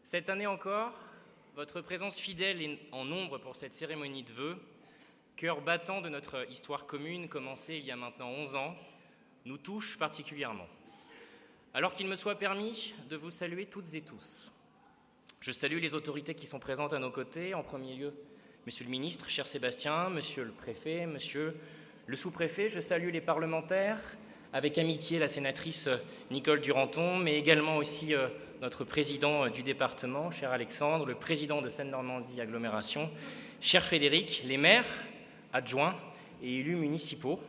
Cette année encore, votre présence fidèle et en nombre pour cette cérémonie de vœux, cœur battant de notre histoire commune commencée il y a maintenant 11 ans, nous touche particulièrement. Alors qu'il me soit permis de vous saluer toutes et tous. Je salue les autorités qui sont présentes à nos côtés, en premier lieu, Monsieur le ministre, cher Sébastien, Monsieur le préfet, Monsieur le sous-préfet, je salue les parlementaires, avec amitié la sénatrice Nicole Duranton, mais également aussi notre président du département, cher Alexandre, le président de Seine-Normandie Agglomération, cher Frédéric, les maires, adjoints et élus municipaux.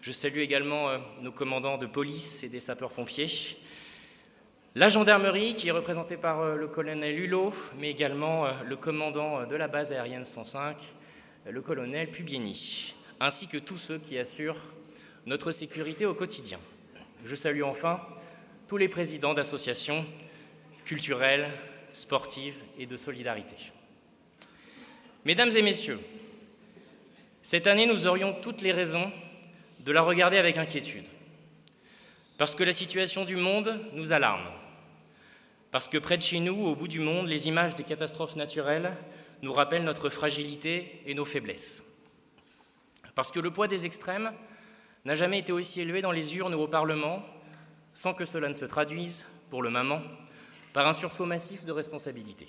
Je salue également nos commandants de police et des sapeurs-pompiers, la gendarmerie qui est représentée par le colonel Hulot, mais également le commandant de la base aérienne 105, le colonel Pubieni, ainsi que tous ceux qui assurent notre sécurité au quotidien. Je salue enfin tous les présidents d'associations culturelles, sportives et de solidarité. Mesdames et messieurs, cette année, nous aurions toutes les raisons de la regarder avec inquiétude, parce que la situation du monde nous alarme, parce que près de chez nous, au bout du monde, les images des catastrophes naturelles nous rappellent notre fragilité et nos faiblesses, parce que le poids des extrêmes n'a jamais été aussi élevé dans les urnes ou au Parlement, sans que cela ne se traduise, pour le moment, par un sursaut massif de responsabilité.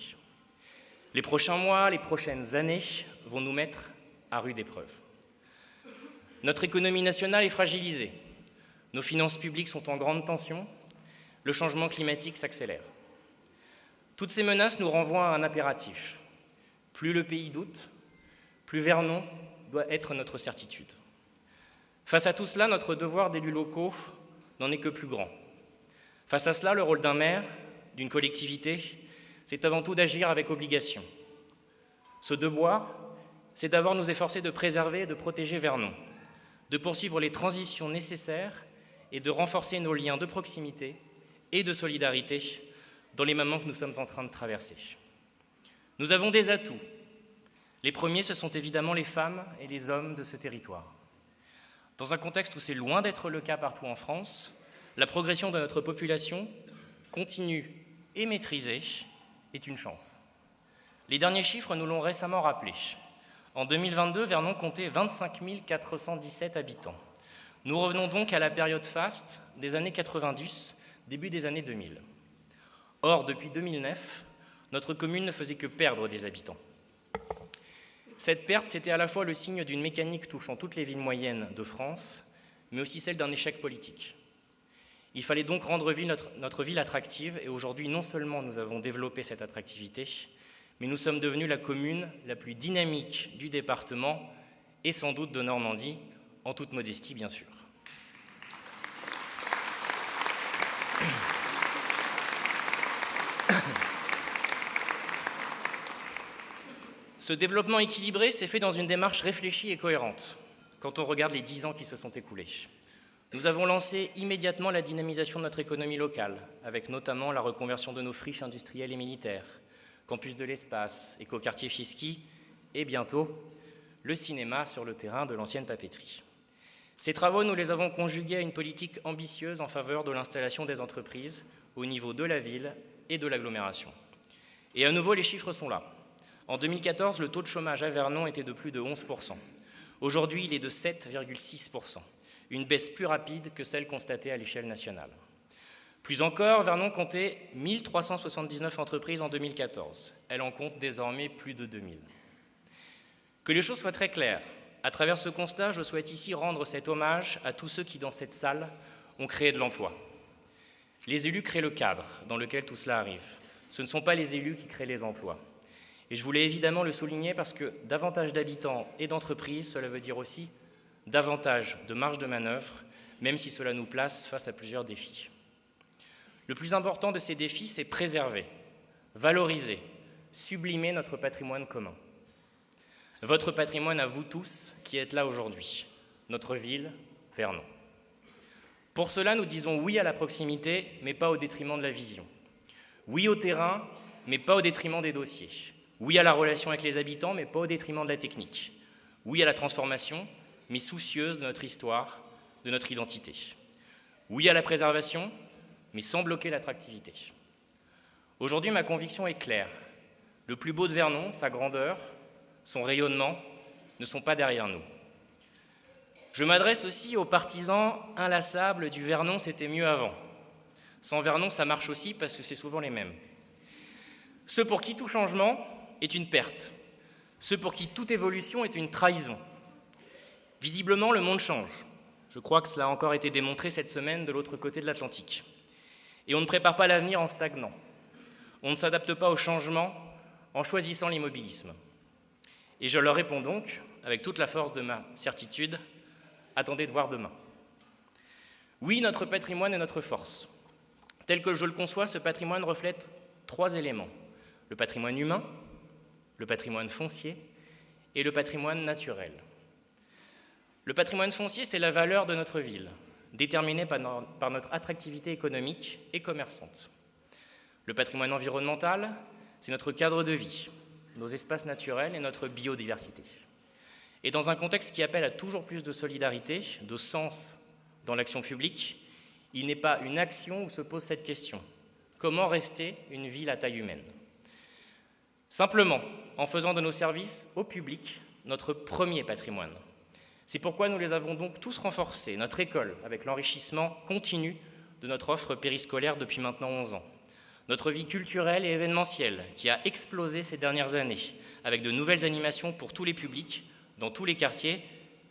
Les prochains mois, les prochaines années vont nous mettre à rude épreuve. Notre économie nationale est fragilisée, nos finances publiques sont en grande tension, le changement climatique s'accélère. Toutes ces menaces nous renvoient à un impératif. Plus le pays doute, plus Vernon doit être notre certitude. Face à tout cela, notre devoir d'élus locaux n'en est que plus grand. Face à cela, le rôle d'un maire, d'une collectivité, c'est avant tout d'agir avec obligation. Ce devoir, c'est d'abord nous efforcer de préserver et de protéger Vernon, de poursuivre les transitions nécessaires et de renforcer nos liens de proximité et de solidarité dans les moments que nous sommes en train de traverser. Nous avons des atouts. Les premiers, ce sont évidemment les femmes et les hommes de ce territoire. Dans un contexte où c'est loin d'être le cas partout en France, la progression de notre population continue et maîtrisée est une chance. Les derniers chiffres nous l'ont récemment rappelé. En 2022, Vernon comptait 25 417 habitants. Nous revenons donc à la période faste des années 90, début des années 2000. Or, depuis 2009, notre commune ne faisait que perdre des habitants. Cette perte, c'était à la fois le signe d'une mécanique touchant toutes les villes moyennes de France, mais aussi celle d'un échec politique. Il fallait donc rendre notre ville attractive, et aujourd'hui, non seulement nous avons développé cette attractivité, mais nous sommes devenus la commune la plus dynamique du département, et sans doute de Normandie, en toute modestie, bien sûr. Ce développement équilibré s'est fait dans une démarche réfléchie et cohérente, quand on regarde les 10 ans qui se sont écoulés. Nous avons lancé immédiatement la dynamisation de notre économie locale, avec notamment la reconversion de nos friches industrielles et militaires, campus de l'espace, écoquartier Fieschi, et bientôt, le cinéma sur le terrain de l'ancienne papeterie. Ces travaux, nous les avons conjugués à une politique ambitieuse en faveur de l'installation des entreprises au niveau de la ville et de l'agglomération. Et à nouveau, les chiffres sont là. En 2014, le taux de chômage à Vernon était de plus de 11%. Aujourd'hui, il est de 7,6%, une baisse plus rapide que celle constatée à l'échelle nationale. Plus encore, Vernon comptait 1379 entreprises en 2014. Elle en compte désormais plus de 2000. Que les choses soient très claires, à travers ce constat, je souhaite ici rendre cet hommage à tous ceux qui, dans cette salle, ont créé de l'emploi. Les élus créent le cadre dans lequel tout cela arrive. Ce ne sont pas les élus qui créent les emplois. Et je voulais évidemment le souligner parce que davantage d'habitants et d'entreprises, cela veut dire aussi davantage de marge de manœuvre, même si cela nous place face à plusieurs défis. Le plus important de ces défis, c'est préserver, valoriser, sublimer notre patrimoine commun. Votre patrimoine à vous tous qui êtes là aujourd'hui, notre ville, Vernon. Pour cela, nous disons oui à la proximité, mais pas au détriment de la vision. Oui au terrain, mais pas au détriment des dossiers. Oui à la relation avec les habitants, mais pas au détriment de la technique. Oui à la transformation, mais soucieuse de notre histoire, de notre identité. Oui à la préservation, mais sans bloquer l'attractivité. Aujourd'hui, ma conviction est claire. Le plus beau de Vernon, sa grandeur, son rayonnement, ne sont pas derrière nous. Je m'adresse aussi aux partisans inlassables du Vernon, c'était mieux avant. Sans Vernon, ça marche aussi parce que c'est souvent les mêmes. Ceux pour qui tout changement est une perte. Ceux pour qui toute évolution est une trahison. Visiblement, le monde change. Je crois que cela a encore été démontré cette semaine de l'autre côté de l'Atlantique. Et on ne prépare pas l'avenir en stagnant. On ne s'adapte pas au changement en choisissant l'immobilisme. Et je leur réponds donc, avec toute la force de ma certitude, attendez de voir demain. Oui, notre patrimoine est notre force. Tel que je le conçois, ce patrimoine reflète 3 éléments. Le patrimoine humain, le patrimoine foncier et le patrimoine naturel. Le patrimoine foncier, c'est la valeur de notre ville, déterminée par notre attractivité économique et commerçante. Le patrimoine environnemental, c'est notre cadre de vie, nos espaces naturels et notre biodiversité. Et dans un contexte qui appelle à toujours plus de solidarité, de sens dans l'action publique, il n'est pas une action où se pose cette question. Comment rester une ville à taille humaine ? Simplement, en faisant de nos services au public notre premier patrimoine. C'est pourquoi nous les avons donc tous renforcés, notre école, avec l'enrichissement continu de notre offre périscolaire depuis maintenant 11 ans. Notre vie culturelle et événementielle qui a explosé ces dernières années, avec de nouvelles animations pour tous les publics, dans tous les quartiers,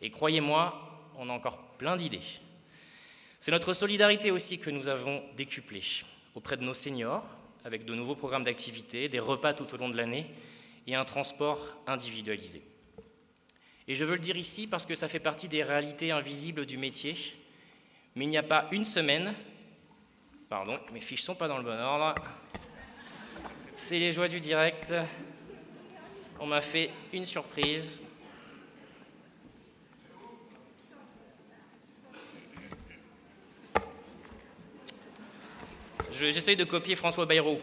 et croyez-moi, on a encore plein d'idées. C'est notre solidarité aussi que nous avons décuplée auprès de nos seniors, avec de nouveaux programmes d'activité, des repas tout au long de l'année et un transport individualisé. Et je veux le dire ici parce que ça fait partie des réalités invisibles du métier, mais il n'y a pas une semaine, pardon, mes fiches ne sont pas dans le bon ordre, c'est les joies du direct, on m'a fait une surprise. J'essaye de copier François Bayrou.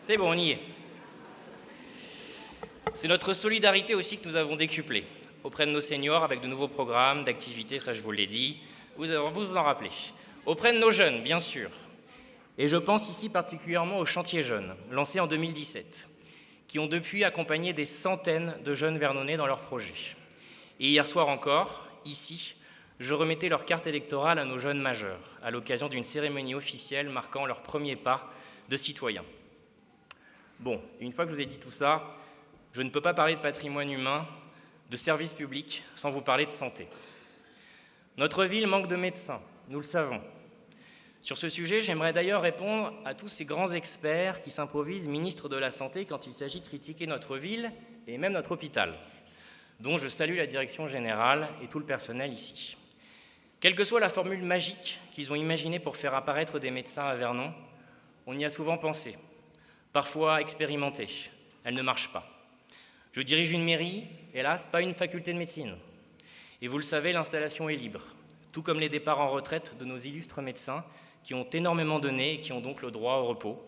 C'est bon, on y est. C'est notre solidarité aussi que nous avons décuplée auprès de nos seniors avec de nouveaux programmes, d'activités, ça je vous l'ai dit, vous en rappelez. Auprès de nos jeunes, bien sûr. Et je pense ici particulièrement aux chantiers jeunes, lancés en 2017, qui ont depuis accompagné des centaines de jeunes vernonnais dans leurs projets. Et hier soir encore, ici, je remettais leur carte électorale à nos jeunes majeurs, à l'occasion d'une cérémonie officielle marquant leurs premiers pas de citoyens. Bon, une fois que je vous ai dit tout ça, je ne peux pas parler de patrimoine humain, de services publics, sans vous parler de santé. Notre ville manque de médecins, nous le savons. Sur ce sujet, j'aimerais d'ailleurs répondre à tous ces grands experts qui s'improvisent ministres de la Santé quand il s'agit de critiquer notre ville et même notre hôpital, dont je salue la direction générale et tout le personnel ici. Quelle que soit la formule magique qu'ils ont imaginée pour faire apparaître des médecins à Vernon, on y a souvent pensé, parfois expérimenté, elle ne marche pas. Je dirige une mairie, hélas, pas une faculté de médecine. Et vous le savez, l'installation est libre, tout comme les départs en retraite de nos illustres médecins qui ont énormément donné et qui ont donc le droit au repos,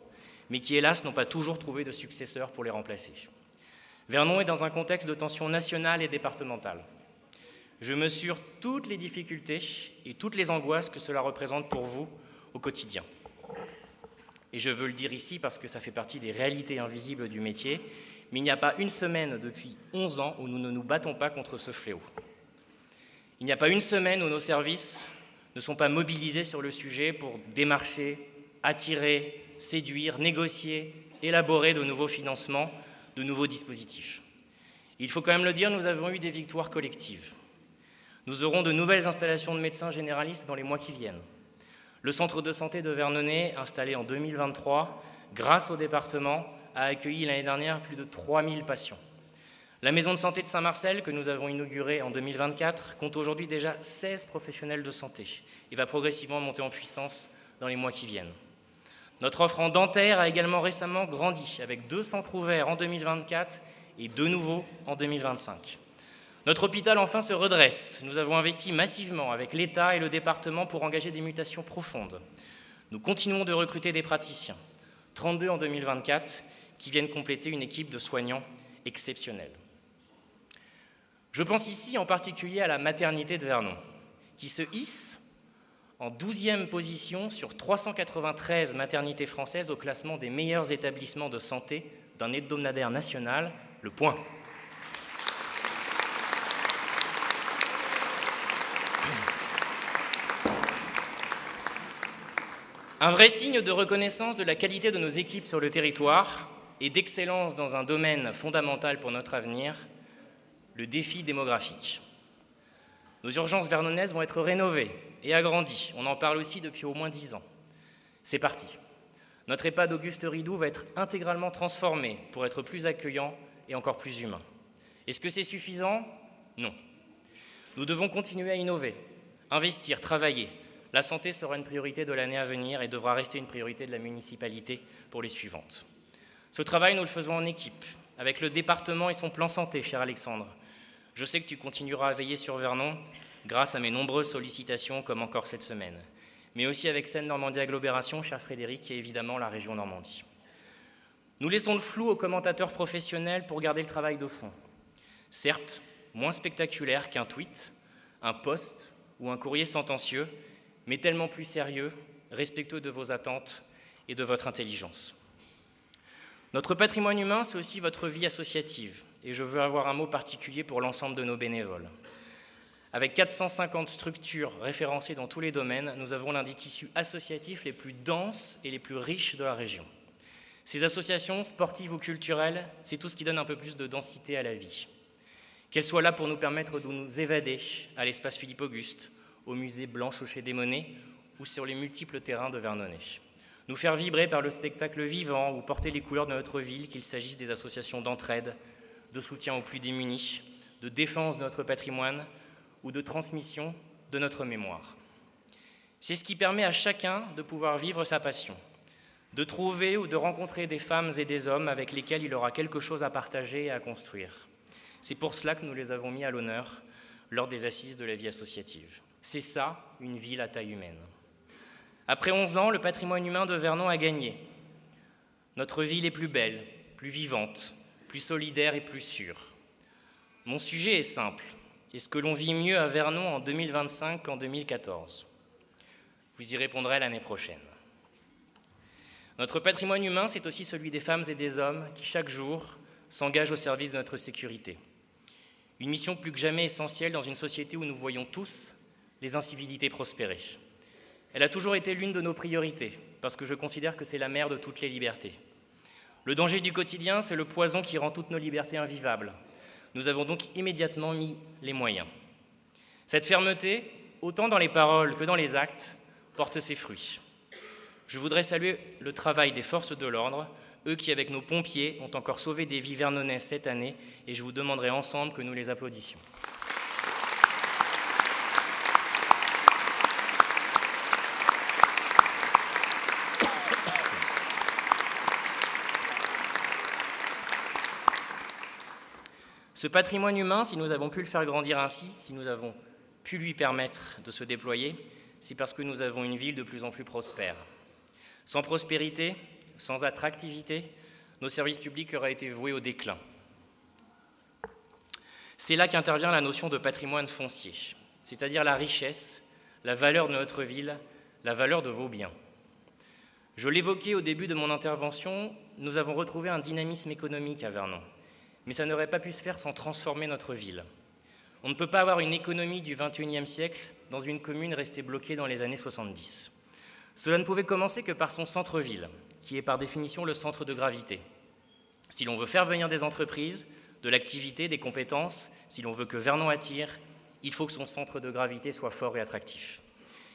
mais qui, hélas, n'ont pas toujours trouvé de successeurs pour les remplacer. Vernon est dans un contexte de tension nationale et départementale. Je mesure toutes les difficultés et toutes les angoisses que cela représente pour vous au quotidien. Et je veux le dire ici parce que ça fait partie des réalités invisibles du métier, mais il n'y a pas une semaine depuis 11 ans où nous ne nous battons pas contre ce fléau. Il n'y a pas une semaine où nos services ne sont pas mobilisés sur le sujet pour démarcher, attirer, séduire, négocier, élaborer de nouveaux financements, de nouveaux dispositifs. Il faut quand même le dire, nous avons eu des victoires collectives. Nous aurons de nouvelles installations de médecins généralistes dans les mois qui viennent. Le centre de santé de Vernonnet, installé en 2023, grâce au département, a accueilli l'année dernière plus de 3000 patients. La maison de santé de Saint-Marcel, que nous avons inaugurée en 2024, compte aujourd'hui déjà 16 professionnels de santé et va progressivement monter en puissance dans les mois qui viennent. Notre offre en dentaire a également récemment grandi, avec 2 centres ouverts en 2024 et 2 nouveaux en 2025. Notre hôpital enfin se redresse. Nous avons investi massivement avec l'État et le département pour engager des mutations profondes. Nous continuons de recruter des praticiens, 32 en 2024, qui viennent compléter une équipe de soignants exceptionnelle. Je pense ici en particulier à la maternité de Vernon, qui se hisse en 12e position sur 393 maternités françaises au classement des meilleurs établissements de santé d'un hebdomadaire national, Le Point. Un vrai signe de reconnaissance de la qualité de nos équipes sur le territoire et d'excellence dans un domaine fondamental pour notre avenir, le défi démographique. Nos urgences vernonaises vont être rénovées et agrandies. On en parle aussi depuis au moins 10 ans. C'est parti. Notre EHPAD Auguste Ridoux va être intégralement transformé pour être plus accueillant et encore plus humain. Est-ce que c'est suffisant? Non. Nous devons continuer à innover, investir, travailler. La santé sera une priorité de l'année à venir et devra rester une priorité de la municipalité pour les suivantes. Ce travail, nous le faisons en équipe, avec le département et son plan santé, cher Alexandre. Je sais que tu continueras à veiller sur Vernon grâce à mes nombreuses sollicitations, comme encore cette semaine, mais aussi avec Seine-Normandie Agglomération, cher Frédéric, et évidemment la région Normandie. Nous laissons le flou aux commentateurs professionnels pour garder le travail de fond. Certes, moins spectaculaire qu'un tweet, un post ou un courrier sentencieux, mais tellement plus sérieux, respectueux de vos attentes et de votre intelligence. Notre patrimoine humain, c'est aussi votre vie associative, et je veux avoir un mot particulier pour l'ensemble de nos bénévoles. Avec 450 structures référencées dans tous les domaines, nous avons l'un des tissus associatifs les plus denses et les plus riches de la région. Ces associations, sportives ou culturelles, c'est tout ce qui donne un peu plus de densité à la vie. Qu'elles soient là pour nous permettre de nous évader à l'espace Philippe-Auguste, au musée Blanche-Hocher des Monnaies ou sur les multiples terrains de Vernonnet. Nous faire vibrer par le spectacle vivant ou porter les couleurs de notre ville, qu'il s'agisse des associations d'entraide, de soutien aux plus démunis, de défense de notre patrimoine ou de transmission de notre mémoire. C'est ce qui permet à chacun de pouvoir vivre sa passion, de trouver ou de rencontrer des femmes et des hommes avec lesquels il aura quelque chose à partager et à construire. C'est pour cela que nous les avons mis à l'honneur lors des assises de la vie associative. C'est ça, une ville à taille humaine. Après 11 ans, le patrimoine humain de Vernon a gagné. Notre ville est plus belle, plus vivante, plus solidaire et plus sûre. Mon sujet est simple. Est-ce que l'on vit mieux à Vernon en 2025 qu'en 2014? Vous y répondrez l'année prochaine. Notre patrimoine humain, c'est aussi celui des femmes et des hommes qui, chaque jour, s'engagent au service de notre sécurité. Une mission plus que jamais essentielle dans une société où nous voyons tous les incivilités prospérer. Elle a toujours été l'une de nos priorités, parce que je considère que c'est la mère de toutes les libertés. Le danger du quotidien, c'est le poison qui rend toutes nos libertés invivables. Nous avons donc immédiatement mis les moyens. Cette fermeté, autant dans les paroles que dans les actes, porte ses fruits. Je voudrais saluer le travail des forces de l'ordre, eux qui, avec nos pompiers, ont encore sauvé des vies vernonnaises cette année, et je vous demanderai ensemble que nous les applaudissions. Ce patrimoine humain, si nous avons pu le faire grandir ainsi, si nous avons pu lui permettre de se déployer, c'est parce que nous avons une ville de plus en plus prospère. Sans prospérité, sans attractivité, nos services publics auraient été voués au déclin. C'est là qu'intervient la notion de patrimoine foncier, c'est-à-dire la richesse, la valeur de notre ville, la valeur de vos biens. Je l'évoquais au début de mon intervention, nous avons retrouvé un dynamisme économique à Vernon. Mais ça n'aurait pas pu se faire sans transformer notre ville. On ne peut pas avoir une économie du XXIe siècle dans une commune restée bloquée dans les années 70. Cela ne pouvait commencer que par son centre-ville, qui est par définition le centre de gravité. Si l'on veut faire venir des entreprises, de l'activité, des compétences, si l'on veut que Vernon attire, il faut que son centre de gravité soit fort et attractif.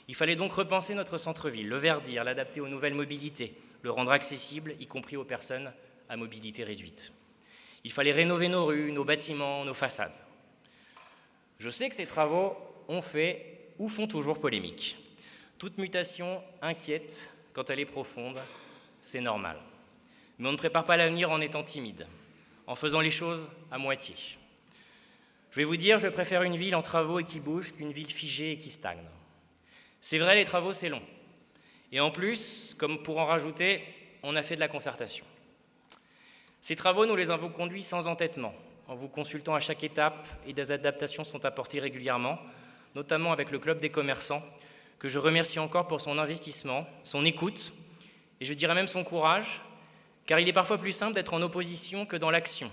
Il fallait donc repenser notre centre-ville, le verdir, l'adapter aux nouvelles mobilités, le rendre accessible, y compris aux personnes à mobilité réduite. Il fallait rénover nos rues, nos bâtiments, nos façades. Je sais que ces travaux ont fait ou font toujours polémique. Toute mutation inquiète quand elle est profonde, c'est normal. Mais on ne prépare pas l'avenir en étant timide, en faisant les choses à moitié. Je vais vous dire, je préfère une ville en travaux et qui bouge qu'une ville figée et qui stagne. C'est vrai, les travaux, c'est long. Et en plus, comme pour en rajouter, on a fait de la concertation. Ces travaux, nous les avons conduits sans entêtement, en vous consultant à chaque étape, et des adaptations sont apportées régulièrement, notamment avec le Club des commerçants, que je remercie encore pour son investissement, son écoute, et je dirais même son courage, car il est parfois plus simple d'être en opposition que dans l'action.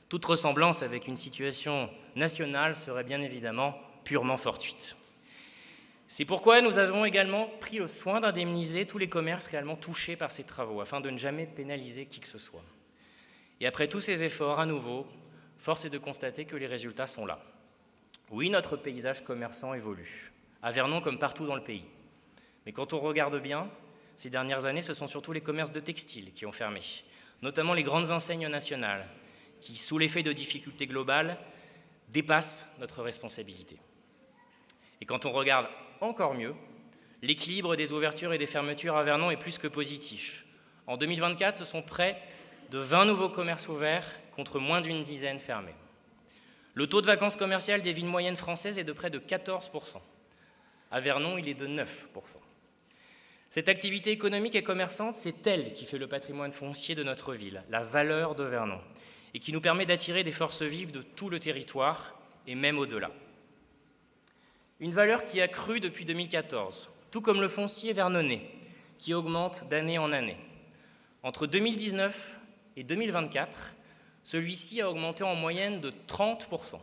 Toute ressemblance avec une situation nationale serait bien évidemment purement fortuite. C'est pourquoi nous avons également pris le soin d'indemniser tous les commerces réellement touchés par ces travaux, afin de ne jamais pénaliser qui que ce soit. Et après tous ces efforts, à nouveau, force est de constater que les résultats sont là. Oui, notre paysage commerçant évolue, à Vernon comme partout dans le pays. Mais quand on regarde bien, ces dernières années, ce sont surtout les commerces de textiles qui ont fermé, notamment les grandes enseignes nationales, qui, sous l'effet de difficultés globales, dépassent notre responsabilité. Et quand on regarde encore mieux, l'équilibre des ouvertures et des fermetures à Vernon est plus que positif. En 2024, ce sont près de 20 nouveaux commerces ouverts contre moins d'une dizaine fermés. Le taux de vacances commerciales des villes moyennes françaises est de près de 14%. À Vernon, il est de 9%. Cette activité économique et commerçante, c'est elle qui fait le patrimoine foncier de notre ville, la valeur de Vernon, et qui nous permet d'attirer des forces vives de tout le territoire et même au-delà. Une valeur qui a cru depuis 2014, tout comme le foncier vernonnais, qui augmente d'année en année. Entre 2019 et 2024, celui-ci a augmenté en moyenne de 30%.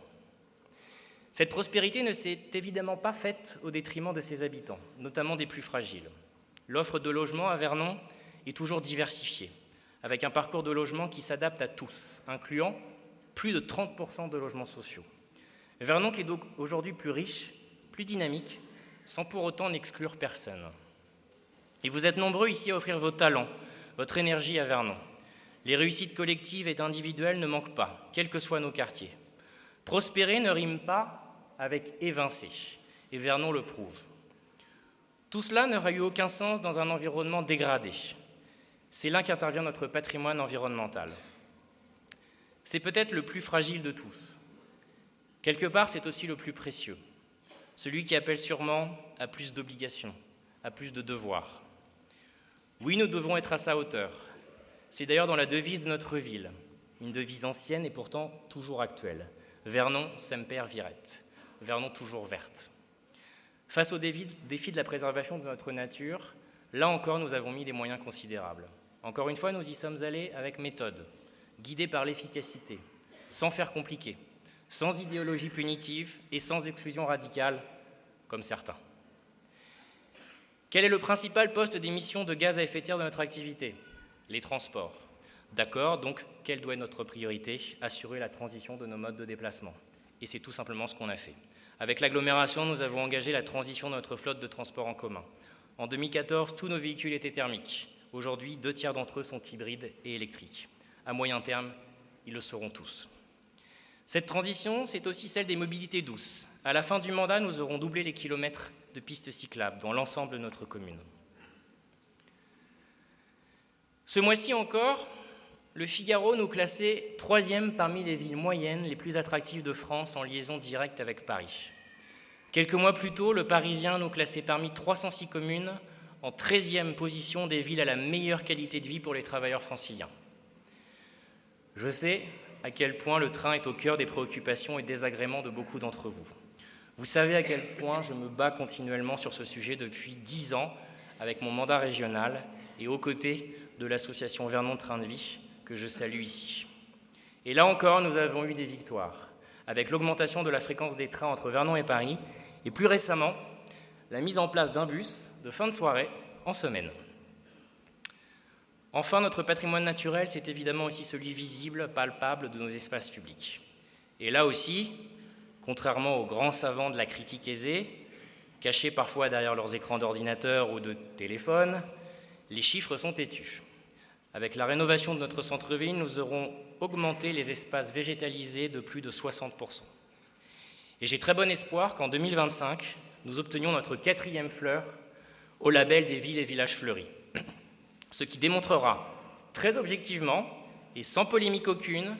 Cette prospérité ne s'est évidemment pas faite au détriment de ses habitants, notamment des plus fragiles. L'offre de logement à Vernon est toujours diversifiée, avec un parcours de logement qui s'adapte à tous, incluant plus de 30% de logements sociaux. Vernon qui est donc aujourd'hui plus riche, plus dynamique, sans pour autant n'exclure personne. Et vous êtes nombreux ici à offrir vos talents, votre énergie à Vernon. Les réussites collectives et individuelles ne manquent pas, quels que soient nos quartiers. Prospérer ne rime pas avec évincer, et Vernon le prouve. Tout cela n'aurait eu aucun sens dans un environnement dégradé. C'est là qu'intervient notre patrimoine environnemental. C'est peut-être le plus fragile de tous. Quelque part, c'est aussi le plus précieux. Celui qui appelle sûrement à plus d'obligations, à plus de devoirs. Oui, nous devons être à sa hauteur. C'est d'ailleurs dans la devise de notre ville, une devise ancienne et pourtant toujours actuelle. Vernon semper viret, Vernon toujours verte. Face au défi de la préservation de notre nature, là encore nous avons mis des moyens considérables. Encore une fois, nous y sommes allés avec méthode, guidés par l'efficacité, sans faire compliqué, sans idéologie punitive et sans exclusion radicale, comme certains. Quel est le principal poste d'émission de gaz à effet de serre de notre activité ? Les transports. D'accord, donc quelle doit être notre priorité ? Assurer la transition de nos modes de déplacement. Et c'est tout simplement ce qu'on a fait. Avec l'agglomération, nous avons engagé la transition de notre flotte de transport en commun. En 2014, tous nos véhicules étaient thermiques. Aujourd'hui, 2/3 d'entre eux sont hybrides et électriques. À moyen terme, ils le seront tous. Cette transition, c'est aussi celle des mobilités douces. À la fin du mandat, nous aurons doublé les kilomètres de pistes cyclables dans l'ensemble de notre commune. Ce mois-ci encore, le Figaro nous classait 3e parmi les villes moyennes les plus attractives de France en liaison directe avec Paris. Quelques mois plus tôt, le Parisien nous classait parmi 306 communes en 13e position des villes à la meilleure qualité de vie pour les travailleurs franciliens. Je sais à quel point le train est au cœur des préoccupations et des agréments de beaucoup d'entre vous. Vous savez à quel point je me bats continuellement sur ce sujet depuis 10 ans avec mon mandat régional et aux côtés de l'association Vernon Train de Vie que je salue ici. Et là encore, nous avons eu des victoires, avec l'augmentation de la fréquence des trains entre Vernon et Paris, et plus récemment, la mise en place d'un bus de fin de soirée en semaine. Enfin, notre patrimoine naturel, c'est évidemment aussi celui visible, palpable de nos espaces publics. Et là aussi, contrairement aux grands savants de la critique aisée, cachés parfois derrière leurs écrans d'ordinateur ou de téléphone, les chiffres sont têtus. Avec la rénovation de notre centre-ville, nous aurons augmenté les espaces végétalisés de plus de 60%. Et j'ai très bon espoir qu'en 2025, nous obtenions notre 4e fleur au label des villes et villages fleuris. Ce qui démontrera très objectivement et sans polémique aucune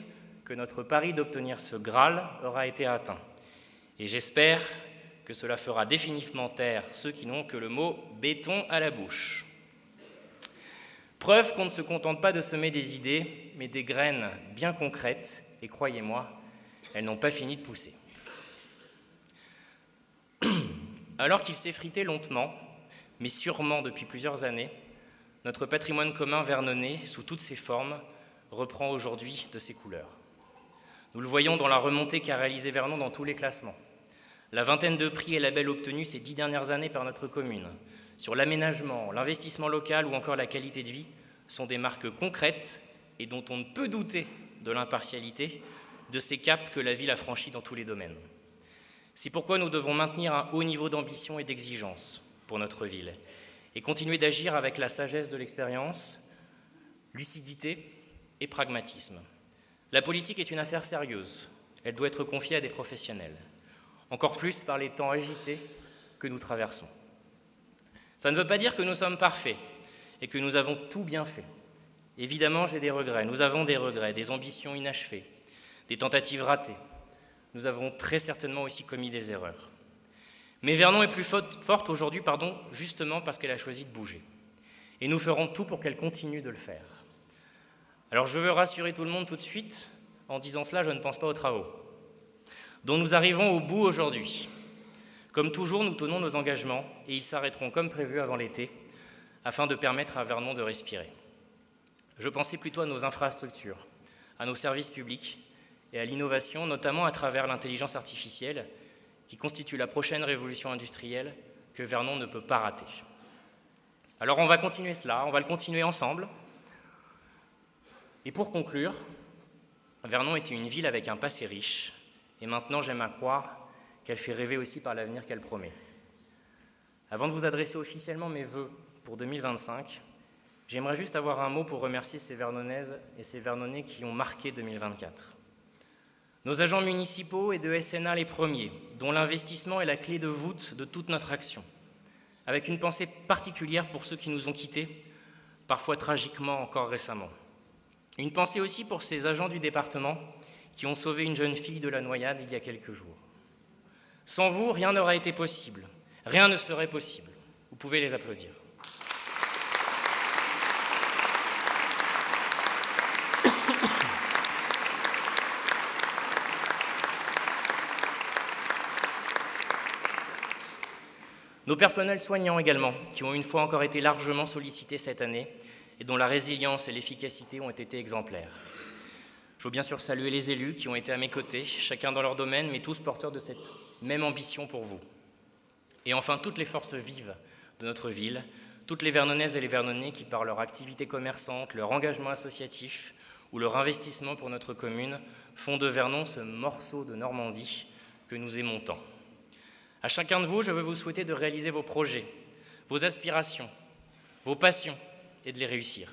que notre pari d'obtenir ce Graal aura été atteint. Et j'espère que cela fera définitivement taire ceux qui n'ont que le mot « béton » à la bouche. Preuve qu'on ne se contente pas de semer des idées, mais des graines bien concrètes, et croyez-moi, elles n'ont pas fini de pousser. Alors qu'il s'est frité lentement, mais sûrement depuis plusieurs années, notre patrimoine commun vernonnais, sous toutes ses formes, reprend aujourd'hui de ses couleurs. Nous le voyons dans la remontée qu'a réalisée Vernon dans tous les classements. La vingtaine de prix et labels obtenus ces 10 dernières années par notre commune, sur l'aménagement, l'investissement local ou encore la qualité de vie, sont des marques concrètes et dont on ne peut douter de l'impartialité de ces caps que la ville a franchis dans tous les domaines. C'est pourquoi nous devons maintenir un haut niveau d'ambition et d'exigence pour notre ville et continuer d'agir avec la sagesse de l'expérience, lucidité et pragmatisme. La politique est une affaire sérieuse. Elle doit être confiée à des professionnels, encore plus par les temps agités que nous traversons. Ça ne veut pas dire que nous sommes parfaits et que nous avons tout bien fait. Évidemment, j'ai des regrets, nous avons des regrets, des ambitions inachevées, des tentatives ratées. Nous avons très certainement aussi commis des erreurs. Mais Vernon est plus forte aujourd'hui, justement parce qu'elle a choisi de bouger. Et nous ferons tout pour qu'elle continue de le faire. Alors je veux rassurer tout le monde tout de suite, en disant cela, je ne pense pas aux travaux, dont nous arrivons au bout aujourd'hui. Comme toujours, nous tenons nos engagements et ils s'arrêteront comme prévu avant l'été, afin de permettre à Vernon de respirer. Je pensais plutôt à nos infrastructures, à nos services publics et à l'innovation, notamment à travers l'intelligence artificielle, qui constitue la prochaine révolution industrielle que Vernon ne peut pas rater. Alors on va continuer cela, on va le continuer ensemble. Et pour conclure, Vernon était une ville avec un passé riche, et maintenant j'aime à croire qu'elle fait rêver aussi par l'avenir qu'elle promet. Avant de vous adresser officiellement mes vœux pour 2025, j'aimerais juste avoir un mot pour remercier ces Vernonaises et ces Vernonnais qui ont marqué 2024. Nos agents municipaux et de SNA les premiers, dont l'investissement est la clé de voûte de toute notre action, avec une pensée particulière pour ceux qui nous ont quittés, parfois tragiquement encore récemment. Une pensée aussi pour ces agents du département qui ont sauvé une jeune fille de la noyade il y a quelques jours. Sans vous, rien n'aurait été possible, rien ne serait possible. Vous pouvez les applaudir. Nos personnels soignants également, qui ont une fois encore été largement sollicités cette année et dont la résilience et l'efficacité ont été exemplaires. Je veux bien sûr saluer les élus qui ont été à mes côtés, chacun dans leur domaine, mais tous porteurs de cette même ambition pour vous. Et enfin, toutes les forces vives de notre ville, toutes les Vernonaises et les Vernonnais qui, par leur activité commerçante, leur engagement associatif ou leur investissement pour notre commune, font de Vernon ce morceau de Normandie que nous aimons tant. À chacun de vous, je veux vous souhaiter de réaliser vos projets, vos aspirations, vos passions et de les réussir.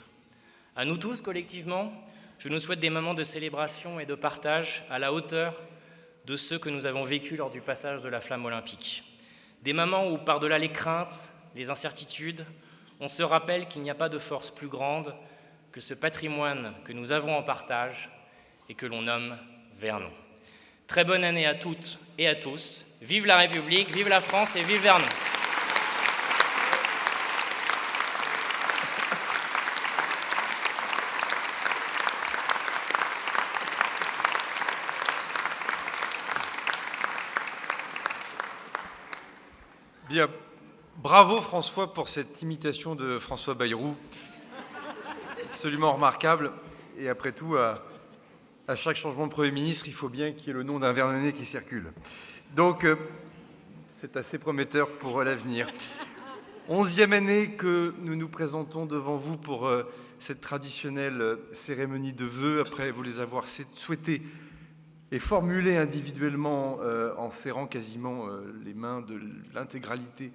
À nous tous, collectivement, je nous souhaite des moments de célébration et de partage à la hauteur de ceux que nous avons vécus lors du passage de la flamme olympique. Des moments où, par-delà les craintes, les incertitudes, on se rappelle qu'il n'y a pas de force plus grande que ce patrimoine que nous avons en partage et que l'on nomme Vernon. Très bonne année à toutes et à tous. Vive la République, vive la France et vive Vernon. Bien, bravo François pour cette imitation de François Bayrou, absolument remarquable. Et après tout, à chaque changement de Premier ministre, il faut bien qu'il y ait le nom d'un Vernonnais qui circule. Donc, c'est assez prometteur pour l'avenir. 11e année que nous nous présentons devant vous pour cette traditionnelle cérémonie de vœux, après vous les avoir souhaités et formulés individuellement en serrant quasiment les mains de l'intégralité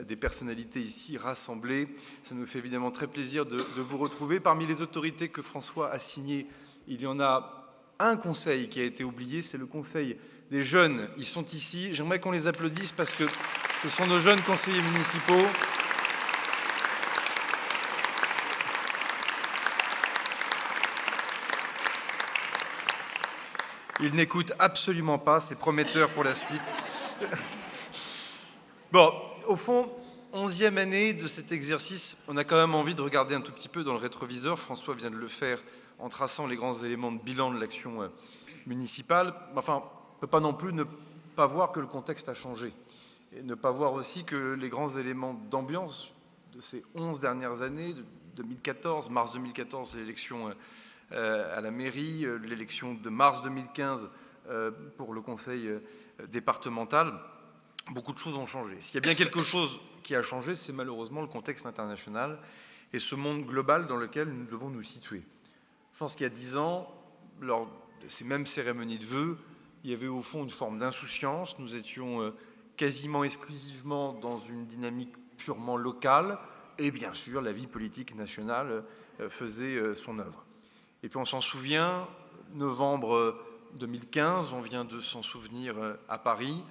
des personnalités ici rassemblées. Ça nous fait évidemment très plaisir de vous retrouver. Parmi les autorités que François a signées, il y en a un conseil qui a été oublié, c'est le conseil des jeunes. Ils sont ici. J'aimerais qu'on les applaudisse parce que ce sont nos jeunes conseillers municipaux. Il n'écoute absolument pas, c'est prometteur pour la suite. Bon, au fond, 11e année de cet exercice, on a quand même envie de regarder un tout petit peu dans le rétroviseur. François vient de le faire en traçant les grands éléments de bilan de l'action municipale. Enfin, on ne peut pas non plus ne pas voir que le contexte a changé. Et ne pas voir aussi que les grands éléments d'ambiance de ces 11 dernières années, de 2014, mars 2014, l'élection à la mairie, l'élection de mars 2015 pour le conseil départemental, beaucoup de choses ont changé. S'il y a bien quelque chose qui a changé, c'est malheureusement le contexte international et ce monde global dans lequel nous devons nous situer. Je pense qu'il y a 10 ans, lors de ces mêmes cérémonies de vœux, il y avait au fond une forme d'insouciance. Nous étions quasiment exclusivement dans une dynamique purement locale et bien sûr la vie politique nationale faisait son œuvre. Et puis on s'en souvient, novembre 2015, on vient de s'en souvenir à Paris,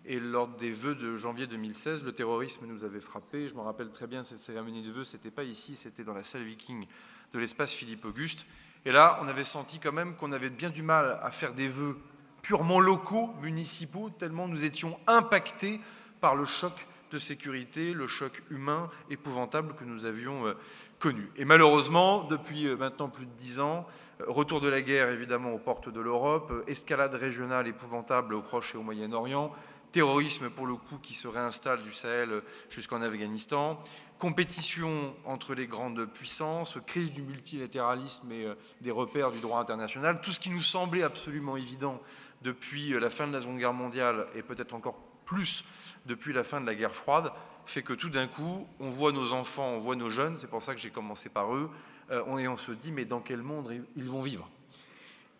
et lors des vœux de janvier 2016, le terrorisme nous avait frappés. Je me rappelle très bien cette cérémonie de vœux, c'était pas ici, c'était dans la salle Viking de l'espace Philippe-Auguste. Et là, on avait senti quand même qu'on avait bien du mal à faire des vœux purement locaux, municipaux, tellement nous étions impactés par le choc de sécurité, le choc humain épouvantable que nous avions connu. Et malheureusement, depuis maintenant plus de 10 ans, retour de la guerre évidemment aux portes de l'Europe, escalade régionale épouvantable au Proche et au Moyen-Orient, terrorisme pour le coup qui se réinstalle du Sahel jusqu'en Afghanistan, compétition entre les grandes puissances, crise du multilatéralisme et des repères du droit international, tout ce qui nous semblait absolument évident depuis la fin de la Seconde Guerre mondiale et peut-être encore plus depuis la fin de la guerre froide, fait que tout d'un coup, on voit nos enfants, on voit nos jeunes, c'est pour ça que j'ai commencé par eux, et on se dit, mais dans quel monde ils vont vivre?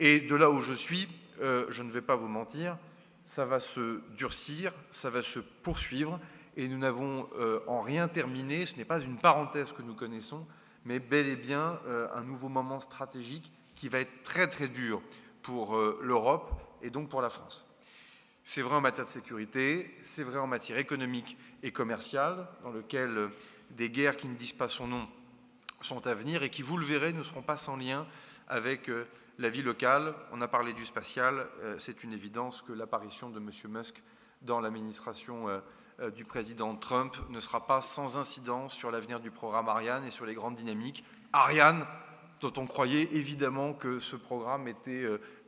Et de là où je suis, je ne vais pas vous mentir, ça va se durcir, ça va se poursuivre, et nous n'avons en rien terminé, ce n'est pas une parenthèse que nous connaissons, mais bel et bien un nouveau moment stratégique qui va être très très dur pour l'Europe et donc pour la France. C'est vrai en matière de sécurité, c'est vrai en matière économique et commerciale, dans lequel des guerres qui ne disent pas son nom sont à venir et qui, vous le verrez, ne seront pas sans lien avec la vie locale. On a parlé du spatial, c'est une évidence que l'apparition de M. Musk dans l'administration du président Trump ne sera pas sans incidence sur l'avenir du programme Ariane et sur les grandes dynamiques. Ariane, dont on croyait évidemment que ce programme était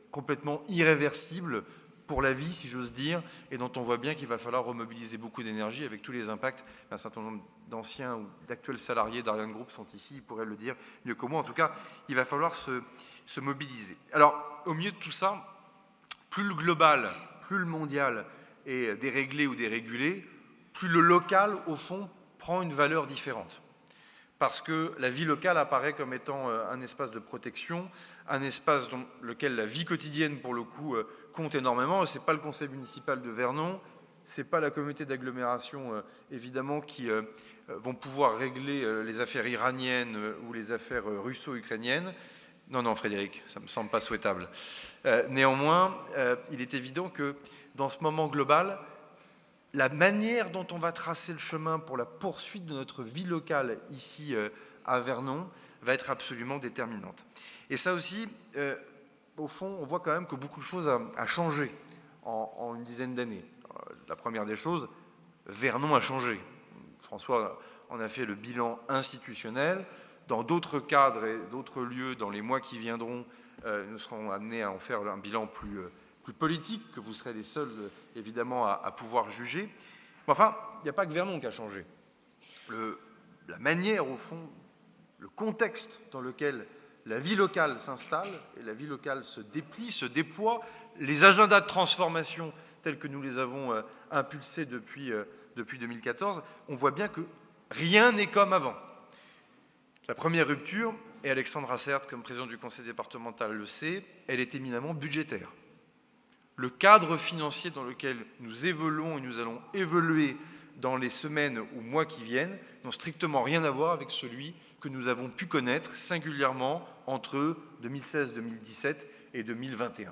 complètement irréversible pour la vie, si j'ose dire, et dont on voit bien qu'il va falloir remobiliser beaucoup d'énergie avec tous les impacts. Un certain nombre d'anciens ou d'actuels salariés d'Ariane Group sont ici, ils pourraient le dire mieux que moi. En tout cas, il va falloir se mobiliser. Alors, au milieu de tout ça, plus le global, plus le mondial est déréglé ou dérégulé, plus le local, au fond, prend une valeur différente. Parce que la vie locale apparaît comme étant un espace de protection, un espace dans lequel la vie quotidienne, pour le coup, compte énormément. Ce n'est pas le conseil municipal de Vernon, ce n'est pas la communauté d'agglomération, évidemment, qui vont pouvoir régler les affaires iraniennes ou les affaires russo-ukrainiennes. Non, Frédéric, ça ne me semble pas souhaitable. Néanmoins, il est évident que dans ce moment global, la manière dont on va tracer le chemin pour la poursuite de notre vie locale ici à Vernon va être absolument déterminante. Et ça aussi, au fond, on voit quand même que beaucoup de choses ont changé en une dizaine d'années. La première des choses, Vernon a changé. François en a fait le bilan institutionnel. Dans d'autres cadres et d'autres lieux, dans les mois qui viendront, nous serons amenés à en faire un bilan plus politique, que vous serez les seuls, évidemment, à pouvoir juger. Mais enfin, il n'y a pas que Vernon qui a changé. La manière, au fond, le contexte dans lequel la vie locale s'installe, et la vie locale se déplie, se déploie, les agendas de transformation tels que nous les avons impulsés depuis 2014, on voit bien que rien n'est comme avant. La première rupture, et Alexandre Assert, comme président du conseil départemental, le sait, elle est éminemment budgétaire. Le cadre financier dans lequel nous évoluons et nous allons évoluer dans les semaines ou mois qui viennent n'ont strictement rien à voir avec celui que nous avons pu connaître singulièrement entre 2016-2017 et 2021.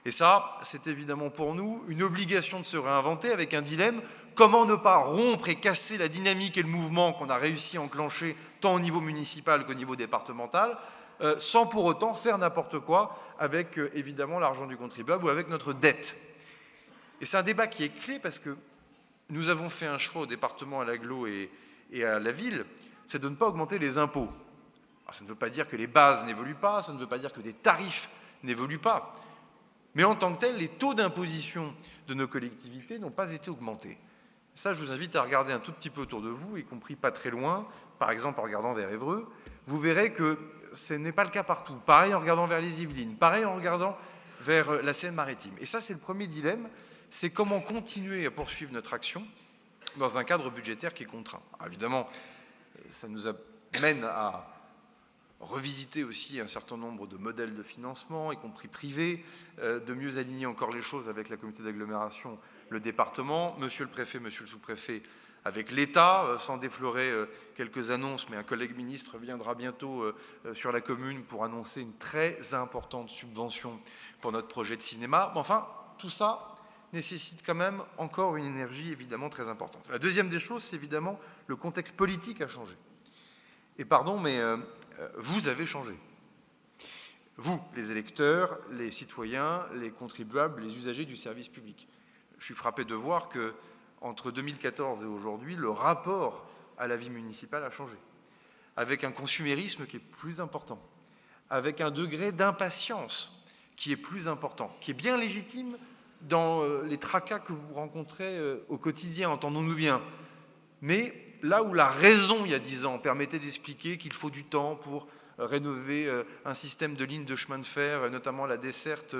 Et ça, c'est évidemment pour nous une obligation de se réinventer avec un dilemme: comment ne pas rompre et casser la dynamique et le mouvement qu'on a réussi à enclencher tant au niveau municipal qu'au niveau départemental, sans pour autant faire n'importe quoi avec, évidemment, l'argent du contribuable ou avec notre dette. Et c'est un débat qui est clé parce que nous avons fait un choix au département, à l'agglo et à la ville, c'est de ne pas augmenter les impôts. Alors, ça ne veut pas dire que les bases n'évoluent pas, ça ne veut pas dire que des tarifs n'évoluent pas. Mais en tant que tel, les taux d'imposition de nos collectivités n'ont pas été augmentés. Ça, je vous invite à regarder un tout petit peu autour de vous, y compris pas très loin, par exemple en regardant vers Évreux. Vous verrez que ce n'est pas le cas partout. Pareil en regardant vers les Yvelines, pareil en regardant vers la Seine-Maritime. Et ça, c'est le premier dilemme, c'est comment continuer à poursuivre notre action dans un cadre budgétaire qui est contraint. Alors, évidemment, ça nous amène à revisiter aussi un certain nombre de modèles de financement, y compris privés, de mieux aligner encore les choses avec la communauté d'agglomération, le département, monsieur le préfet, monsieur le sous-préfet, avec l'État, sans déflorer quelques annonces, mais un collègue ministre viendra bientôt sur la commune pour annoncer une très importante subvention pour notre projet de cinéma. Mais enfin, tout ça nécessite quand même encore une énergie évidemment très importante. La deuxième des choses, c'est évidemment le contexte politique a changé. Et pardon, mais vous avez changé. Vous, les électeurs, les citoyens, les contribuables, les usagers du service public. Je suis frappé de voir que entre 2014 et aujourd'hui, le rapport à la vie municipale a changé, avec un consumérisme qui est plus important, avec un degré d'impatience qui est plus important, qui est bien légitime dans les tracas que vous rencontrez au quotidien, entendons-nous bien. Mais là où la raison, il y a 10 ans, permettait d'expliquer qu'il faut du temps pour rénover un système de lignes de chemin de fer, notamment la desserte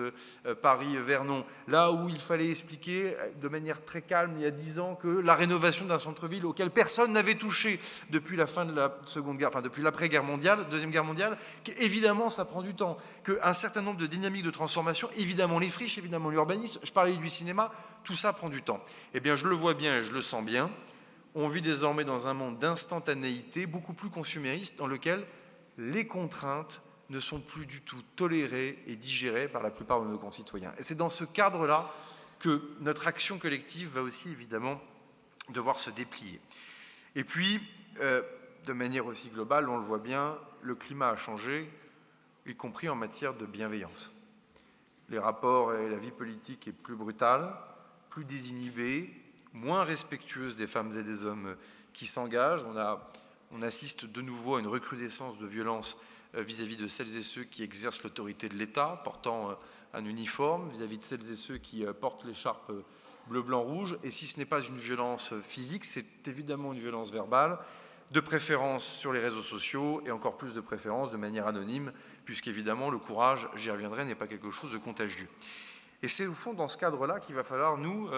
Paris-Vernon, là où il fallait expliquer de manière très calme, il y a 10 ans, que la rénovation d'un centre-ville auquel personne n'avait touché depuis la fin de la Seconde Guerre, enfin depuis l'après-guerre mondiale, Deuxième Guerre mondiale, qu'évidemment ça prend du temps, qu'un certain nombre de dynamiques de transformation, évidemment les friches, évidemment l'urbanisme, je parlais du cinéma, tout ça prend du temps. Eh bien je le vois bien et je le sens bien, on vit désormais dans un monde d'instantanéité beaucoup plus consumériste dans lequel les contraintes ne sont plus du tout tolérées et digérées par la plupart de nos concitoyens. Et c'est dans ce cadre-là que notre action collective va aussi évidemment devoir se déplier. Et puis, de manière aussi globale, on le voit bien, le climat a changé, y compris en matière de bienveillance. Les rapports et la vie politique est plus brutale, plus désinhibée, moins respectueuse des femmes et des hommes qui s'engagent. On assiste de nouveau à une recrudescence de violence vis-à-vis de celles et ceux qui exercent l'autorité de l'État, portant un uniforme, vis-à-vis de celles et ceux qui portent l'écharpe bleu, blanc, rouge. Et si ce n'est pas une violence physique, c'est évidemment une violence verbale, de préférence sur les réseaux sociaux et encore plus de préférence de manière anonyme, puisqu'évidemment le courage, j'y reviendrai, n'est pas quelque chose de contagieux. Et c'est au fond dans ce cadre-là qu'il va falloir nous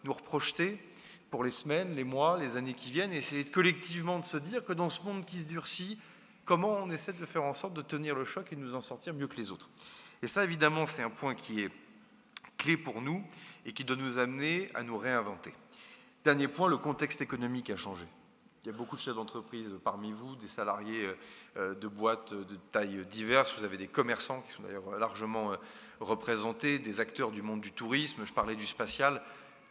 reprojeter pour les semaines, les mois, les années qui viennent, et essayer collectivement de se dire que dans ce monde qui se durcit, comment on essaie de faire en sorte de tenir le choc et de nous en sortir mieux que les autres. Et ça, évidemment, c'est un point qui est clé pour nous et qui doit nous amener à nous réinventer. Dernier point, le contexte économique a changé. Il y a beaucoup de chefs d'entreprise parmi vous, des salariés de boîtes de tailles diverses. Vous avez des commerçants qui sont d'ailleurs largement représentés, des acteurs du monde du tourisme, je parlais du spatial.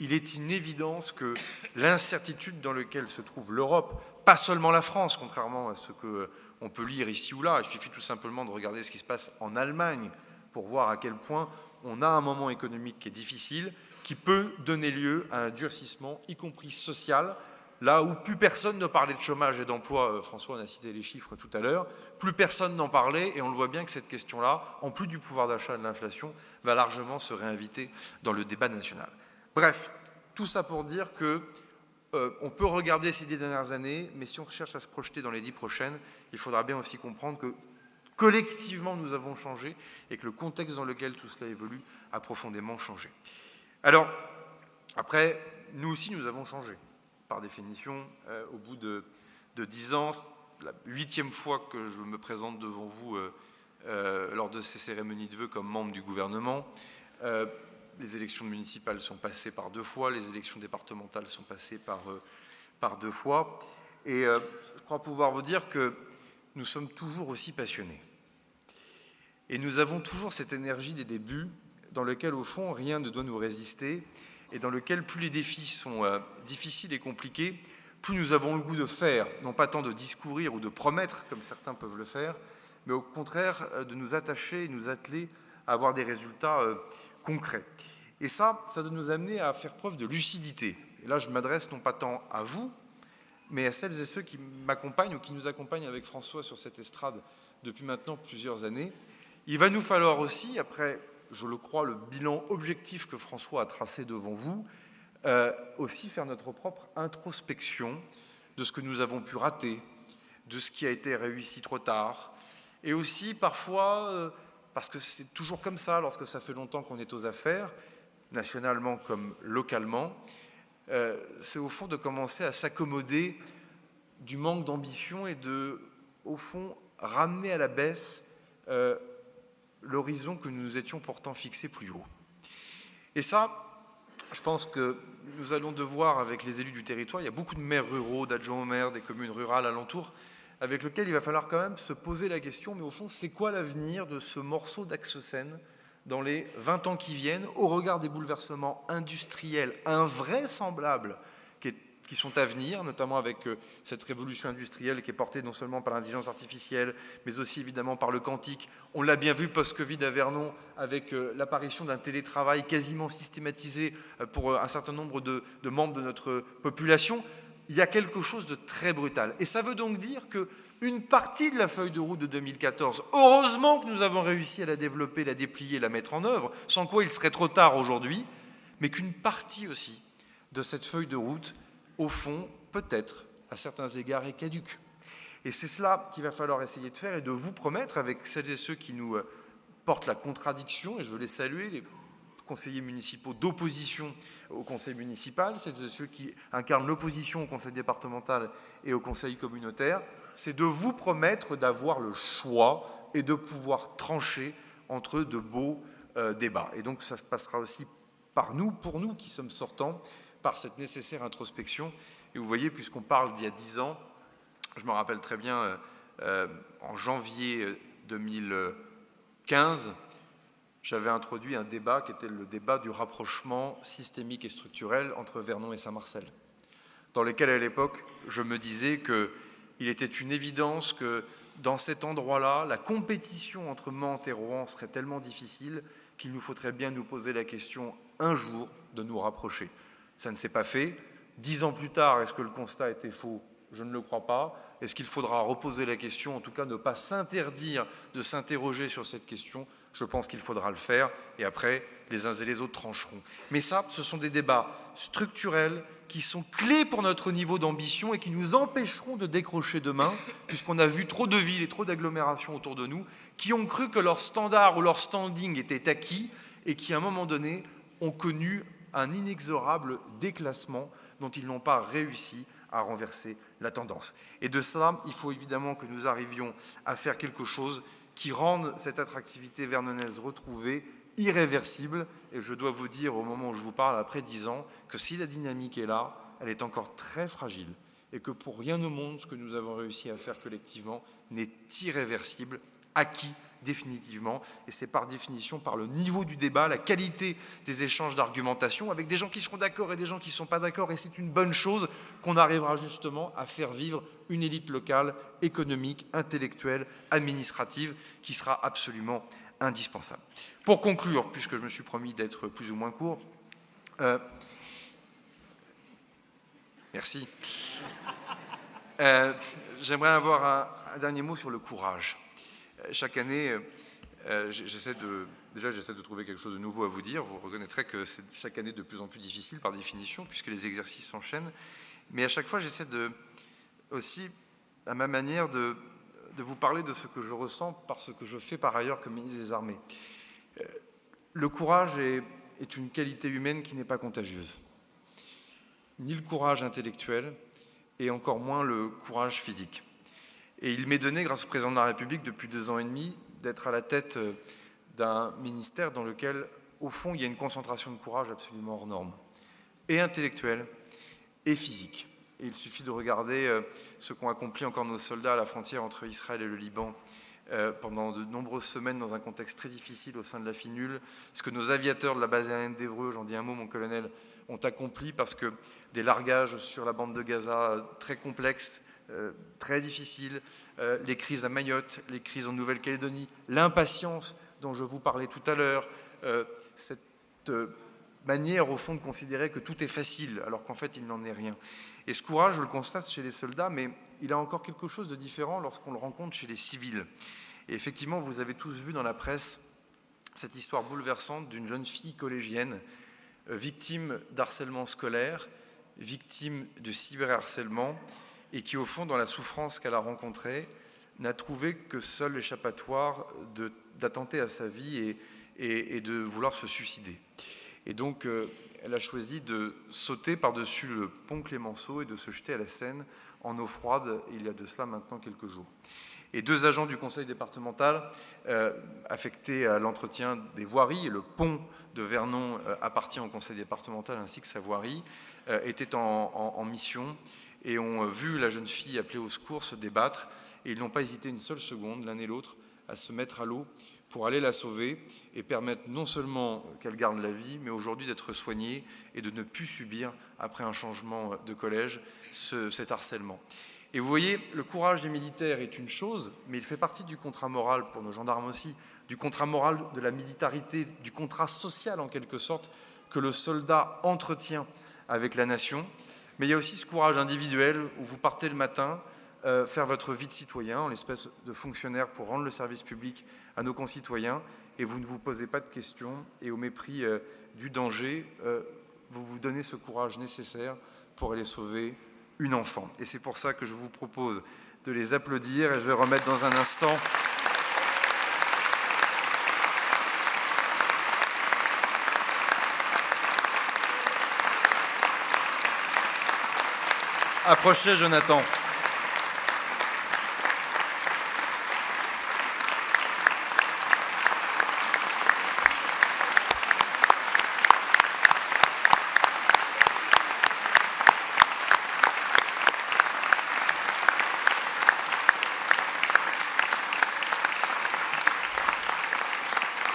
Il est une évidence que l'incertitude dans laquelle se trouve l'Europe, pas seulement la France, contrairement à ce qu'on peut lire ici ou là, il suffit tout simplement de regarder ce qui se passe en Allemagne pour voir à quel point on a un moment économique qui est difficile, qui peut donner lieu à un durcissement, y compris social, là où plus personne ne parlait de chômage et d'emploi, François en a cité les chiffres tout à l'heure, plus personne n'en parlait, et on le voit bien que cette question-là, en plus du pouvoir d'achat et de l'inflation, va largement se réinviter dans le débat national. Bref, tout ça pour dire que on peut regarder ces 10 dernières années, mais si on cherche à se projeter dans les 10 prochaines, il faudra bien aussi comprendre que collectivement nous avons changé et que le contexte dans lequel tout cela évolue a profondément changé. Alors, après, nous aussi nous avons changé. Par définition, au bout de 10 ans, la 8e fois que je me présente devant vous lors de ces cérémonies de vœux comme membre du gouvernement. Les élections municipales sont passées par 2 fois, les élections départementales sont passées par 2 fois. Et je crois pouvoir vous dire que nous sommes toujours aussi passionnés. Et nous avons toujours cette énergie des débuts dans lequel, au fond, rien ne doit nous résister et dans lequel plus les défis sont difficiles et compliqués, plus nous avons le goût de faire, non pas tant de discourir ou de promettre, comme certains peuvent le faire, mais au contraire de nous attacher et nous atteler à avoir des résultats concrets. Et ça doit nous amener à faire preuve de lucidité. Et là, je m'adresse non pas tant à vous, mais à celles et ceux qui m'accompagnent ou qui nous accompagnent avec François sur cette estrade depuis maintenant plusieurs années. Il va nous falloir aussi, après, je le crois, le bilan objectif que François a tracé devant vous, aussi faire notre propre introspection de ce que nous avons pu rater, de ce qui a été réussi trop tard, et aussi parfois, parce que c'est toujours comme ça lorsque ça fait longtemps qu'on est aux affaires, nationalement comme localement, c'est au fond de commencer à s'accommoder du manque d'ambition et de, au fond, ramener à la baisse l'horizon que nous nous étions pourtant fixé plus haut. Et ça, je pense que nous allons devoir, avec les élus du territoire, il y a beaucoup de maires ruraux, d'adjoints aux maires, des communes rurales alentour, avec lesquels il va falloir quand même se poser la question, mais au fond, c'est quoi l'avenir de ce morceau d'Axe-Seine dans les 20 ans qui viennent, au regard des bouleversements industriels invraisemblables qui sont à venir, notamment avec cette révolution industrielle qui est portée non seulement par l'intelligence artificielle, mais aussi évidemment par le quantique. On l'a bien vu post-Covid à Vernon, avec l'apparition d'un télétravail quasiment systématisé pour un certain nombre de membres de notre population. Il y a quelque chose de très brutal. Et ça veut donc dire qu'une partie de la feuille de route de 2014, heureusement que nous avons réussi à la développer, la déplier, la mettre en œuvre, sans quoi il serait trop tard aujourd'hui, mais qu'une partie aussi de cette feuille de route, au fond, peut-être, à certains égards, est caduque. Et c'est cela qu'il va falloir essayer de faire et de vous promettre avec celles et ceux qui nous portent la contradiction, et je veux les saluer, les conseillers municipaux d'opposition au conseil municipal, celles et ceux qui incarnent l'opposition au conseil départemental et au conseil communautaire, c'est de vous promettre d'avoir le choix et de pouvoir trancher entre de beaux débats. Et donc ça se passera aussi par nous, pour nous qui sommes sortants, par cette nécessaire introspection. Et vous voyez, puisqu'on parle d'il y a 10 ans, je me rappelle très bien, en janvier 2015, j'avais introduit un débat qui était le débat du rapprochement systémique et structurel entre Vernon et Saint-Marcel, dans lequel, à l'époque, je me disais qu'il était une évidence que, dans cet endroit-là, la compétition entre Mantes et Rouen serait tellement difficile qu'il nous faudrait bien nous poser la question, un jour, de nous rapprocher. Ça ne s'est pas fait. 10 ans plus tard, est-ce que le constat était faux? Je ne le crois pas. Est-ce qu'il faudra reposer la question, en tout cas ne pas s'interdire de s'interroger sur cette question? Je pense qu'il faudra le faire, et après, les uns et les autres trancheront. Mais ça, ce sont des débats structurels qui sont clés pour notre niveau d'ambition et qui nous empêcheront de décrocher demain, puisqu'on a vu trop de villes et trop d'agglomérations autour de nous qui ont cru que leur standard ou leur standing était acquis et qui, à un moment donné, ont connu un inexorable déclassement dont ils n'ont pas réussi à renverser la tendance. Et de cela, il faut évidemment que nous arrivions à faire quelque chose qui rende cette attractivité vernonaise retrouvée irréversible. Et je dois vous dire, au moment où je vous parle, après 10 ans, que si la dynamique est là, elle est encore très fragile. Et que pour rien au monde, ce que nous avons réussi à faire collectivement n'est irréversible, acquis définitivement, et c'est par définition par le niveau du débat, la qualité des échanges d'argumentation, avec des gens qui seront d'accord et des gens qui ne sont pas d'accord, et c'est une bonne chose qu'on arrivera justement à faire vivre une élite locale, économique, intellectuelle, administrative, qui sera absolument indispensable. Pour conclure, puisque je me suis promis d'être plus ou moins court, merci. J'aimerais avoir un dernier mot sur le courage. Chaque année, j'essaie de trouver quelque chose de nouveau à vous dire. Vous reconnaîtrez que c'est chaque année de plus en plus difficile par définition, puisque les exercices s'enchaînent. Mais à chaque fois, j'essaie aussi, à ma manière, de vous parler de ce que je ressens par ce que je fais par ailleurs comme ministre des Armées. Le courage est une qualité humaine qui n'est pas contagieuse. Ni le courage intellectuel, et encore moins le courage physique. Et il m'est donné, grâce au président de la République, depuis 2 ans et demi, d'être à la tête d'un ministère dans lequel, au fond, il y a une concentration de courage absolument hors norme, et intellectuelle, et physique. Et il suffit de regarder ce qu'ont accompli encore nos soldats à la frontière entre Israël et le Liban pendant de nombreuses semaines dans un contexte très difficile au sein de la FINUL, ce que nos aviateurs de la base aérienne d'Évreux, j'en dis un mot, mon colonel, ont accompli parce que des largages sur la bande de Gaza très complexes, très difficiles, les crises à Mayotte, les crises en Nouvelle-Calédonie, l'impatience dont je vous parlais tout à l'heure, cette manière au fond de considérer que tout est facile alors qu'en fait il n'en est rien. Et ce courage, je le constate chez les soldats, mais il a encore quelque chose de différent lorsqu'on le rencontre chez les civils. Et effectivement, vous avez tous vu dans la presse cette histoire bouleversante d'une jeune fille collégienne, victime d'harcèlement scolaire, victime de cyberharcèlement, et qui, au fond, dans la souffrance qu'elle a rencontrée, n'a trouvé que seul l'échappatoire d'attenter à sa vie et de vouloir se suicider. Et donc, elle a choisi de sauter par-dessus le pont Clémenceau et de se jeter à la Seine en eau froide, il y a de cela maintenant quelques jours. Et 2 agents du conseil départemental affectés à l'entretien des voiries, et le pont de Vernon appartient au conseil départemental ainsi que sa voirie, étaient en mission et ont vu la jeune fille appelée au secours se débattre, et ils n'ont pas hésité une seule seconde, l'un et l'autre, à se mettre à l'eau pour aller la sauver et permettre non seulement qu'elle garde la vie, mais aujourd'hui d'être soignée et de ne plus subir, après un changement de collège, cet harcèlement. Et vous voyez, le courage des militaires est une chose, mais il fait partie du contrat moral, pour nos gendarmes aussi, du contrat moral de la militarité, du contrat social en quelque sorte, que le soldat entretient avec la nation. Mais il y a aussi ce courage individuel où vous partez le matin, faire votre vie de citoyen, en l'espèce de fonctionnaire pour rendre le service public à nos concitoyens, et vous ne vous posez pas de questions, et au mépris du danger, vous vous donnez ce courage nécessaire pour aller sauver une enfant. Et c'est pour ça que je vous propose de les applaudir, et je vais remettre dans un instant approchez, Jonathan.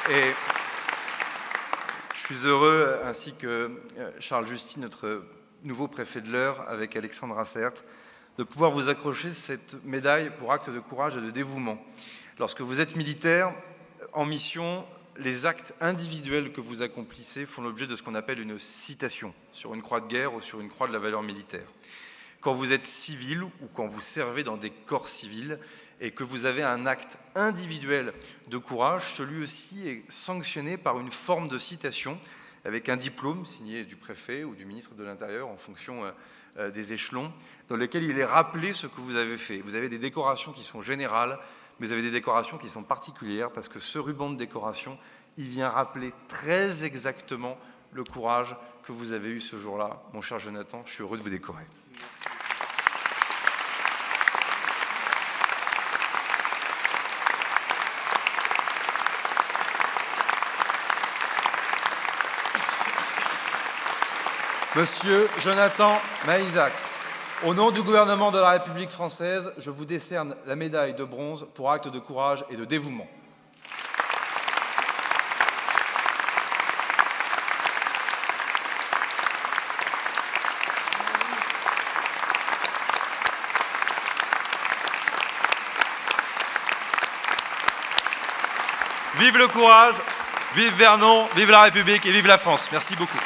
Et je suis heureux, ainsi que Charles Justy, notre nouveau préfet de l'Eure, avec Alexandre Assert, de pouvoir vous accrocher cette médaille pour acte de courage et de dévouement. Lorsque vous êtes militaire, en mission, les actes individuels que vous accomplissez font l'objet de ce qu'on appelle une citation, sur une croix de guerre ou sur une croix de la valeur militaire. Quand vous êtes civil ou quand vous servez dans des corps civils et que vous avez un acte individuel de courage, celui aussi est sanctionné par une forme de citation avec un diplôme signé du préfet ou du ministre de l'Intérieur en fonction des échelons, dans lequel il est rappelé ce que vous avez fait. Vous avez des décorations qui sont générales, mais vous avez des décorations qui sont particulières parce que ce ruban de décoration, il vient rappeler très exactement le courage que vous avez eu ce jour-là. Mon cher Jonathan, je suis heureux de vous décorer. Monsieur Jonathan Maïsac, au nom du gouvernement de la République française, je vous décerne la médaille de bronze pour acte de courage et de dévouement. Vive le courage, vive Vernon, vive la République et vive la France. Merci beaucoup.